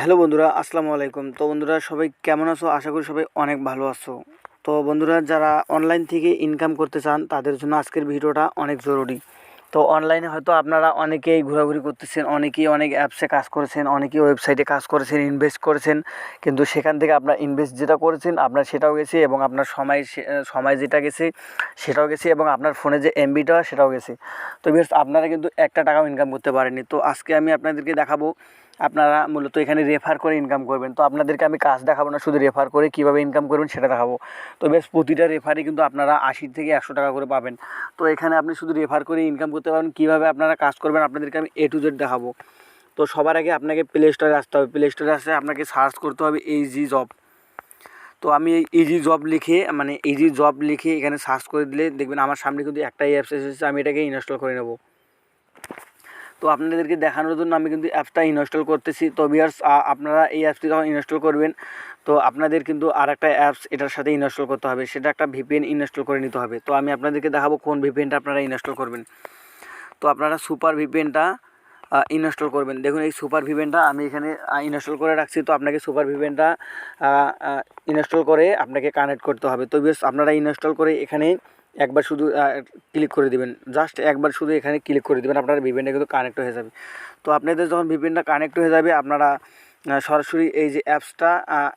Hello বন্ধুরা, আসসালামু আলাইকুম। তো বন্ধুরা সবাই কেমন আছো? আশা করি সবাই অনেক ভালো আছো। তো বন্ধুরা যারা অনলাইন থেকে ইনকাম করতে চান তাদের জন্য আজকের ভিডিওটা অনেক জরুরি। তো অনলাইনে হয়তো আপনারা অনেকেই ঘোরাঘুরি করতেছেন, অনেকেই অনেক অ্যাপসে কাজ করেছেন, অনেকেই ওয়েবসাইটে কাজ করেছেন, ইনভেস্ট করেছেন, কিন্তু সেখান থেকে আপনার ইনভেস্ট যেটা করেছেন আপনার সেটাও গেছে এবং আপনার সময় যেটা গেছে সেটাও গেছে এবং আপনার ফোনে যে এমবিটা সেটাও গেছে। তো বেশ আপনারা কিন্তু একটা টাকাও ইনকাম করতে পারেননি। তো আজকে আমি আপনাদেরকে দেখাবো আপনারা মূলত এখানে রেফার করে ইনকাম করবেন। তো আপনাদেরকে আমি কাজ দেখাবো না, শুধু রেফার করে কীভাবে ইনকাম করবেন সেটা দেখাবো। তো বেশ প্রতিটা রেফারে কিন্তু আপনারা 80 থেকে 100 টাকা করে পাবেন। তো এখানে আপনি শুধু রেফার করে ইনকাম করতে পারবেন। কীভাবে আপনারা কাজ করবেন আপনাদেরকে আমি A to Z দেখাবো। তো সবার আগে আপনাকে প্লে স্টোরে আসতে হবে। প্লে স্টোরে আসলে আপনাকে সার্চ করতে হবে ইজি জব। তো আমি এই ইজি জব লিখে এখানে সার্চ করে দিলে দেখবেন আমার সামনে কিন্তু একটাই অ্যাপস এসেছে। আমি এটাকে ইনস্টল করে নেব। তো আপনাদেরকে দেখানোর জন্য আমি কিন্তু অ্যাপসটা ইনস্টল করতেছি। তো ভিউয়ার্স আপনারা এই অ্যাপসটি যখন ইনস্টল করবেন তো আপনাদের কিন্তু আর একটা অ্যাপস এটার সাথে ইনস্টল করতে হবে, সেটা একটা ভিপিএন ইনস্টল করে নিতে হবে। তো আমি আপনাদেরকে দেখাবো কোন ভিপিএনটা আপনারা ইনস্টল করবেন। তো আপনারা সুপার ভিপিএনটা ইনস্টল করবেন। দেখুন এই সুপার ভিপিএনটা আমি এখানে ইনস্টল করে রাখছি। তো আপনাকে সুপার ভিপিএনটা ইনস্টল করে আপনাকে কানেক্ট করতে হবে। তো ভিউয়ার্স আপনারা ইনস্টল করে এখানে একবার শুধু ক্লিক করে দেবেন, জাস্ট একবার শুধু এখানে ক্লিক করে দেবেন, আপনার ভিপিএনটা কিন্তু কানেক্ট হয়ে যাবে। তো আপনাদের যখন ভিপিএনটা কানেক্ট হয়ে যাবে আপনারা সরাসরি এই যে অ্যাপসটা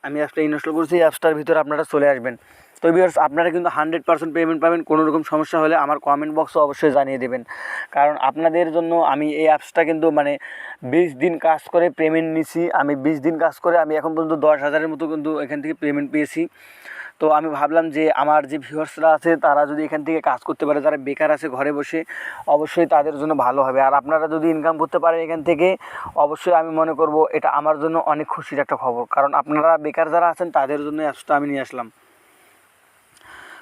আমি অ্যাপসটা ইনস্টল করেছি এই অ্যাপসটার ভিতরে আপনারা চলে আসবেন। তো ভিউয়ার্স আপনারা কিন্তু 100% পেমেন্ট পাবেন। কোনো রকম সমস্যা হলে আমার কমেন্ট বক্সে অবশ্যই জানিয়ে দেবেন, কারণ আপনাদের জন্য আমি এই অ্যাপসটা কিন্তু 20 দিন কাজ করে পেমেন্ট নিছি। আমি 20 দিন কাজ করে আমি এখন পর্যন্ত 10,000-এর মতো কিন্তু এখান থেকে পেমেন্ট পেয়েছি। তো আমি ভাবলাম যে আমার যে ভিউয়ার্সরা আছে তারা যদি এখান থেকে কাজ করতে পারে, যারা বেকার আছে ঘরে বসে, অবশ্যই তাদের জন্য ভালো হবে। আর আপনারা যদি ইনকাম করতে পারেন এখান থেকে, অবশ্যই আমি মনে করব এটা আমার জন্য অনেক খুশির একটা খবর, কারণ আপনারা বেকার যারা আছেন তাদের জন্য অ্যাপসটা আমি নিয়ে আসলাম।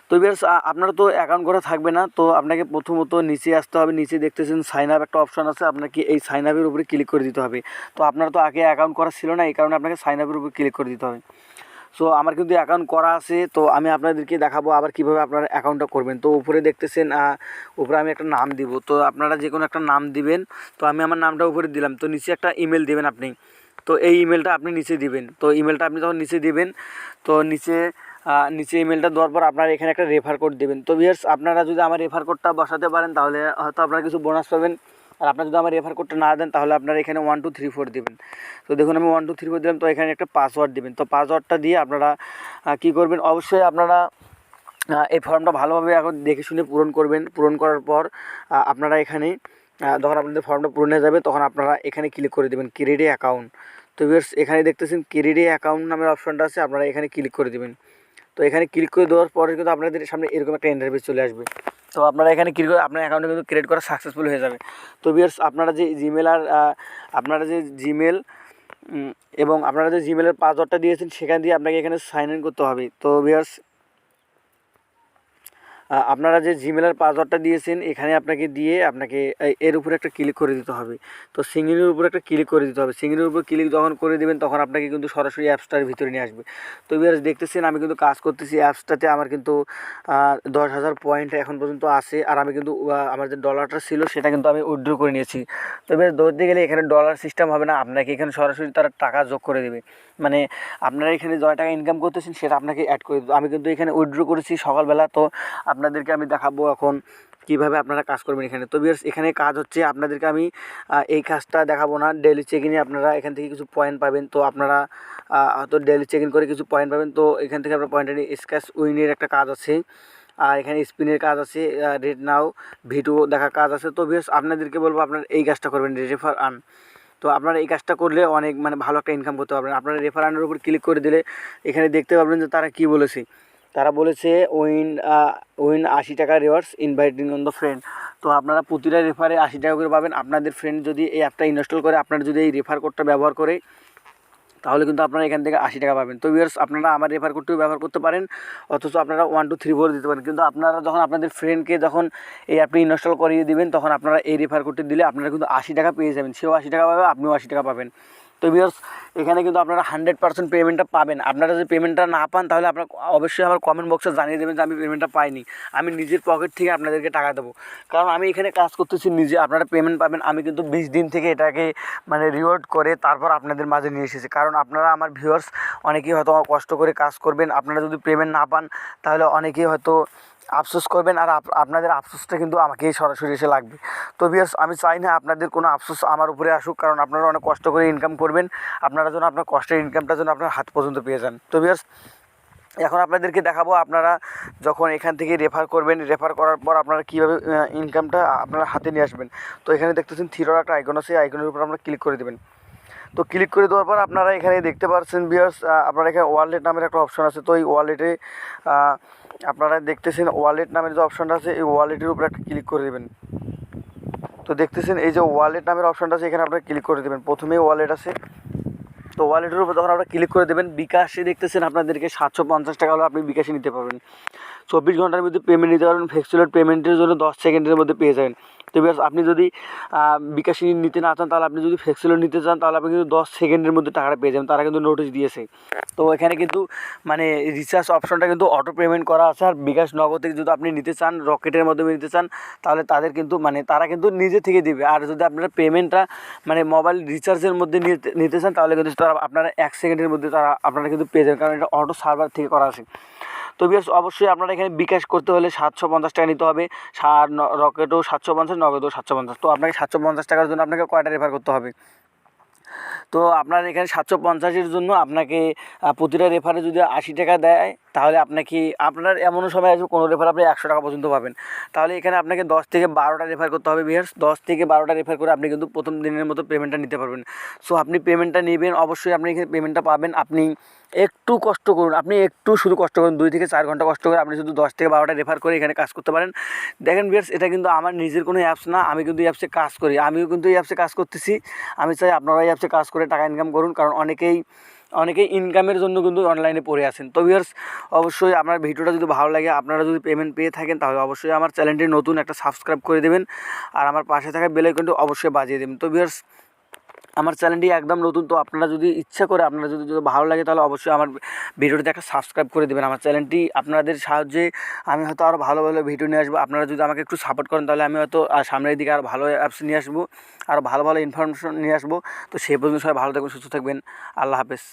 তো ভিউয়ার্স আপনারা তো অ্যাকাউন্ট করা থাকবে না। তো আপনাকে প্রথমত নিচে আসতে হবে। নিচে দেখতেছেন সাইন আপ একটা অপশন আছে, আপনাকে এই সাইন আপের উপরে ক্লিক করে দিতে হবে। তো আপনার তো আগে অ্যাকাউন্ট করা ছিল না, এই কারণে আপনাকে সাইন আপের উপরে ক্লিক করে দিতে হবে। সো আমার কিন্তু অ্যাকাউন্ট করা আছে। তো আমি আপনাদেরকে দেখাবো আবার কীভাবে আপনারা অ্যাকাউন্টটা করবেন। তো উপরে দেখতেছেন উপরে আমি একটা নাম দিব। তো আপনারা যে কোনো একটা নাম দিবেন। তো আমি আমার নামটা উপরে দিলাম। তো নিচে একটা ইমেল দিবেন আপনি। তো এই ইমেলটা আপনি নিচে দিবেন। তো ইমেলটা আপনি যখন নিচে দিবেন তো নিচে ইমেলটা দেওয়ার পর আপনারা এখানে একটা রেফার কোড দেবেন। তো ভিউয়ার্স আপনারা যদি আমার রেফার কোডটা বসাতে পারেন তাহলে হয়তো আপনারা কিছু বোনাস পাবেন। আর আপনারা যদি আমার রেফার কোডটা না দেন তাহলে আপনারা এখানে 1 2 3 4 দেবেন। তো দেখুন আমি 1 2 3 4 দিলাম। তো এখানে একটা পাসওয়ার্ড দেবেন। তো পাসওয়ার্ডটা দিয়ে আপনারা কী করবেন, অবশ্যই আপনারা এই ফর্মটা ভালোভাবে এখন দেখে শুনে পূরণ করবেন। পূরণ করার পর আপনারা এখানে যখন আপনাদের ফর্মটা পূরণ হয়ে যাবে তখন আপনারা এখানে ক্লিক করে দেবেন ক্রিয়েট অ্যাকাউন্ট। তো ভিউয়ার্স এখানে দেখতেছেন ক্রিয়েট অ্যাকাউন্ট নামের অপশনটা আছে, আপনারা এখানে ক্লিক করে দেবেন। তো এখানে ক্লিক করে দেওয়ার পরে কিন্তু আপনাদের সামনে এরকম একটা ইন্টারফেস চলে আসবে। তো আপনারা এখানে ক্লিক করে আপনার অ্যাকাউন্টে কিন্তু ক্রিয়েট করা সাকসেসফুল হয়ে যাবে। তো ভিউয়ার্স আপনারা যে জিমেল এবং আপনারা যে জিমেলের পাসওয়ার্ডটা দিয়েছেন সেখান দিয়ে আপনাকে এখানে সাইন ইন করতে হবে। তো ভিউয়ার্স আপনারা যে জিমেলের পাসওয়ার্ডটা দিয়েছেন এখানে আপনাকে এর উপরে একটা ক্লিক করে দিতে হবে। তো সিঙ্গিনের উপরে একটা ক্লিক করে দিতে হবে। সিঙ্গিনের উপরে ক্লিক যখন করে দেবেন তখন আপনাকে কিন্তু সরাসরি অ্যাপসটার ভিতরে নিয়ে আসবে। তো ভিউয়ার্স দেখতেছেন আমি কিন্তু কাজ করতেছি অ্যাপসটাতে। আমার কিন্তু 10,000 পয়েন্ট এখন পর্যন্ত আছে। আর আমি কিন্তু আমার যে ডলারটা ছিল সেটা কিন্তু আমি উইথড্র করে নিয়েছি। তো ভিউয়ার্স ধরতে গেলে এখানে ডলার সিস্টেম হবে না, আপনাকে এখানে সরাসরি তারা টাকা যোগ করে দেবে। মানে আপনারা এখানে যত টাকা ইনকাম করতেছেন সেটা আপনাকে অ্যাড করে দেবে। আমি কিন্তু এখানে উইথড্র করেছি সকালবেলা। তো আপনাদেরকে আমি দেখাবো এখন কীভাবে আপনারা কাজ করবেন এখানে। তো ভিউয়ার্স এখানে কাজ হচ্ছে, আপনাদেরকে আমি এই কাজটা দেখাবো না। ডেইলি চেক ইনে আপনারা এখান থেকে কিছু পয়েন্ট পাবেন। তো আপনারা হয়তো ডেইলি চেক ইন করে কিছু পয়েন্ট পাবেন। তো এখান থেকে আপনার পয়েন্ট নিয়ে স্ক্র্যাচ উইনের একটা কাজ আছে, আর এখানে স্পিনের কাজ আছে, রেড নাও ভিডিও দেখা কাজ আছে। তো ভিউয়ার্স আপনাদেরকে বলবো আপনারা এই কাজটা করবেন, রেফার আর্ন। তো আপনারা এই কাজটা করলে অনেক ভালো একটা ইনকাম করতে পারবেন। আপনারা রেফার আর্নের উপর ক্লিক করে দিলে এখানে দেখতে পাবেন যে তারা কী বলেছে। তারা বলেছে উইন 80 টাকা rewards inviting on the friend. তো আপনারা প্রতিটা রেফারে 80 টাকা করে পাবেন। আপনাদের ফ্রেন্ড যদি এই অ্যাপটা ইনস্টল করে, আপনারা যদি এই রেফার কোডটা ব্যবহার করে, তাহলে কিন্তু আপনারা এখান থেকে 80 টাকা পাবেন। তো ভিউয়ার্স আপনারা আমার রেফার কোডটিও ব্যবহার করতে পারেন, অথচ আপনারা 1 2 3 4 দিতে পারেন। কিন্তু আপনারা যখন আপনাদের ফ্রেন্ডকে যখন এই অ্যাপটি ইনস্টল করিয়ে দিবেন তখন আপনারা এই রেফার কোডটি দিলে আপনারা কিন্তু 80 টাকা পেয়ে যাবেন। সেও 80 টাকা পাবে, আপনিও 80 টাকা পাবেন। তো ভিউয়ার্স এখানে কিন্তু আপনারা 100% পেমেন্টটা পাবেন। আপনারা যদি পেমেন্টটা না পান তাহলে আপনারা অবশ্যই আমার কমেন্ট বক্সে জানিয়ে দেবেন যে আমি পেমেন্টটা পাইনি, আমি নিজের পকেট থেকে আপনাদেরকে টাকা দেবো। কারণ আমি এখানে কাজ করতেছি নিজে, আপনারা পেমেন্ট পাবেন। আমি কিন্তু 20 দিন থেকে এটাকে মানে রিওয়ার্ড করে তারপর আপনাদের মাঝে নিয়ে এসেছি। কারণ আপনারা আমার ভিউয়ার্স অনেকেই হয়তো কষ্ট করে কাজ করবেন, আপনারা যদি পেমেন্ট না পান তাহলে অনেকেই হয়তো আফসোস করবেন, আর আপনাদের আফসোসটা কিন্তু আমাকেই সরাসরি এসে লাগবে। তো ভিউয়ার্স আমি চাই না আপনাদের কোনো আফসোস আমার উপরে আসুক, কারণ আপনারা অনেক কষ্ট করে ইনকাম করবেন, আপনারা যেন আপনার কষ্টের ইনকামটা যেন আপনার হাত পর্যন্ত পেয়ে যান। তো ভিউয়ার্স এখন আপনাদেরকে দেখাবো আপনারা যখন এখান থেকে রেফার করবেন, রেফার করার পর আপনারা কীভাবে ইনকামটা আপনারা হাতে নিয়ে আসবেন। তো এখানে দেখতেছেন থ্রির একটা আইকন আছে, আইকনের উপর আপনারা ক্লিক করে দেবেন। তো ক্লিক করে দেওয়ার পর আপনারা এখানে দেখতে পাচ্ছেন ভিউয়ার্স আপনারা এখানে ওয়ালেট নামের একটা অপশন আছে। তো এই ওয়ালেটে আপনারা দেখতেছেন ওয়ালেট নামের যে অপশনটা আছে, এই ওয়ালেটের উপর একটা ক্লিক করে দেবেন। তো দেখতেছেন এই যে ওয়ালেট নামের অপশনটা আছে, এখানে আপনারা ক্লিক করে দেবেন। প্রথমেই ওয়ালেট আছে, তো ওয়ালেটের উপর যখন আপনারা ক্লিক করে দেবেন, বিকাশে দেখতেছেন আপনাদেরকে 750 টাকা হলে আপনি বিকাশে নিতে পারবেন। 24 ঘন্টার মধ্যে পেমেন্ট নিতে পারবেন, ফ্লেক্সিবল পেমেন্টের জন্য 10 সেকেন্ডের মধ্যে পেয়ে যাবেন। তো বিকজ আপনি যদি বিকাশে নিতে না চান, তাহলে আপনি যদি ফ্লেক্সিবল নিতে চান তাহলে আপনি কিন্তু 10 সেকেন্ডের মধ্যে টাকাটা পেয়ে যাবেন, তারা কিন্তু নোটিশ দিয়েছে। তো এখানে কিন্তু মানে রিচার্জ অপশনটা কিন্তু অটো পেমেন্ট করা আছে। আর বিকাশ নগদ থেকে যদি আপনি নিতে চান, রকেটের মাধ্যমে নিতে চান, তাহলে তাদের কিন্তু মানে তারা কিন্তু নিজে থেকে দিবে। আর যদি আপনারা পেমেন্টটা মানে মোবাইল রিচার্জের মধ্যে নিতে চান, তাহলে কিন্তু তারা আপনারা 1 সেকেন্ডের মধ্যে আপনারা কিন্তু পেয়ে যাবেন, কারণ এটা অটো সার্ভার থেকে করা আছে। তো বিকজ অবশ্যই আপনারা এখানে বিকাশ করতে হলে 750 টাকা নিতে হবে, রকেটও 750, নগদও 750। তো আপনাকে 750 টাকার জন্য আপনাকে কয়টা রেফার করতে হবে? তো আপনার এখানে 750-এর জন্য আপনাকে প্রতিটা রেফারে যদি 80 টাকা দেয়, তাহলে আপনার এমনও সময় আসবে কোনো রেফার আপনি 100 টাকা পর্যন্ত পাবেন। তাহলে এখানে আপনাকে 10 থেকে 12টা রেফার করতে হবে ভিউয়ার্স। 10 থেকে 12টা রেফার করে আপনি কিন্তু প্রথম দিনের মতো পেমেন্টটা নিতে পারবেন। সো আপনি পেমেন্টটা নেবেন, অবশ্যই আপনি এখানে পেমেন্টটা পাবেন। আপনি একটু কষ্ট করুন, আপনি একটু শুধু কষ্ট করুন, 2 থেকে 4 ঘন্টা কষ্ট করে আপনি শুধু 10 থেকে 12টা রেফার করে এখানে কাজ করতে পারেন। দেখেন ভিউয়ার্স, এটা কিন্তু আমার নিজের কোনো অ্যাপস না, আমি কিন্তু এই অ্যাপসে কাজ করি, আমিও কিন্তু এই অ্যাপসে কাজ করতেছি। আমি চাই আপনারা এই অ্যাপসে কাজ করে টাকা ইনকাম করুন, কারণ অনেকেই ইনকামের জন্য কিন্তু অনলাইনে পড়ে আছেন। তো ভিউয়ার্স অবশ্যই আপনার ভিডিওটা যদি ভালো লাগে, আপনারা যদি পেমেন্ট পেয়ে থাকেন, তাহলে অবশ্যই আমার চ্যানেলটি নতুন একটা সাবস্ক্রাইব করে দেবেন, আর আমার পাশে থাকা বেল আইকনটি অবশ্যই বাজিয়ে দেবেন। তো ভিউয়ার্স আমার চ্যানেলটি একদম নতুন, তো আপনারা যদি ইচ্ছা করে, আপনারা যদি ভালো লাগে, তাহলে অবশ্যই আমার ভিডিওটিতে একটা সাবস্ক্রাইব করে দেবেন। আমার চ্যানেলটি আপনাদের সাহায্যে আমি হয়তো আরও ভালো ভালো ভিডিও নিয়ে আসবো। আপনারা যদি আমাকে একটু সাপোর্ট করেন, তাহলে আমি হয়তো সামনের দিকে আরও ভালো অ্যাপস নিয়ে আসবো, আরও ভালো ভালো ইনফরমেশন নিয়ে আসবো। তো সেই পর্যন্ত সবাই ভালো থাকবেন, সুস্থ থাকবেন। আল্লাহ হাফেজ।